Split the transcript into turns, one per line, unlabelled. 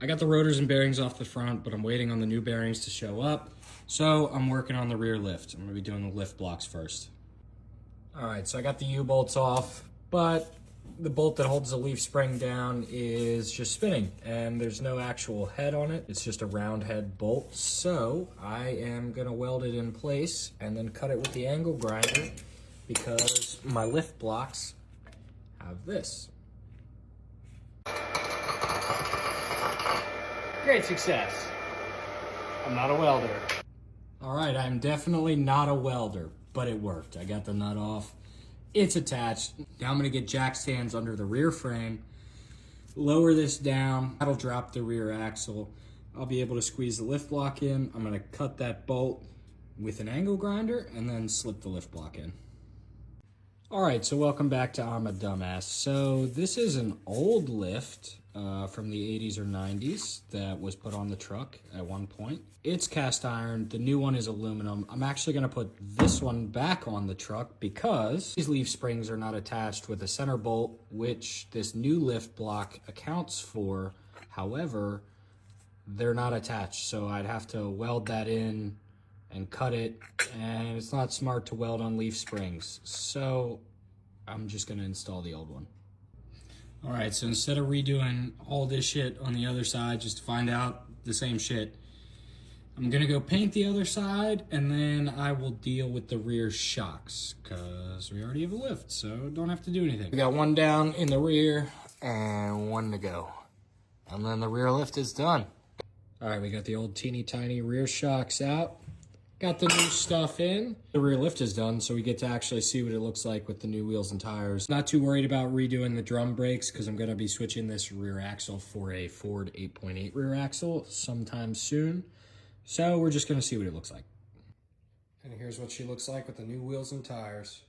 I got the rotors and bearings off the front, but I'm waiting on the new bearings to show up. So I'm working on the rear lift. I'm gonna be doing the lift blocks first. All right, so I got the U-bolts off, but the bolt that holds the leaf spring down is just spinning and there's no actual head on it. It's just a round head bolt. So I am gonna weld it in place and then cut it with the angle grinder because my lift blocks have this. Great success. I'm not a welder. All right, I'm definitely not a welder, but it worked. I got the nut off. It's attached. Now I'm gonna get jack stands under the rear frame, lower this down. That'll drop the rear axle. I'll be able to squeeze the lift block in. I'm gonna cut that bolt with an angle grinder and then slip the lift block in. All right, so welcome back to I'm a Dumbass. So this is an old lift from the 80s or 90s that was put on the truck at one point. It's cast iron, the new one is aluminum. I'm actually gonna put this one back on the truck because these leaf springs are not attached with a center bolt, which this new lift block accounts for. However, they're not attached, so I'd have to weld that in and cut it, and it's not smart to weld on leaf springs, so I'm just gonna install the old one. All right, so instead of redoing all this shit on the other side just to find out the same shit, I'm gonna go paint the other side and then I will deal with the rear shocks because we already have a lift, so don't have to do anything. We got one down in the rear and one to go, and then the rear lift is done. All right, we got the old teeny tiny rear shocks out. Got the new stuff in. The rear lift is done, so we get to actually see what it looks like with the new wheels and tires. Not too worried about redoing the drum brakes because I'm gonna be switching this rear axle for a Ford 8.8 rear axle sometime soon. So we're just gonna see what it looks like. And here's what she looks like with the new wheels and tires.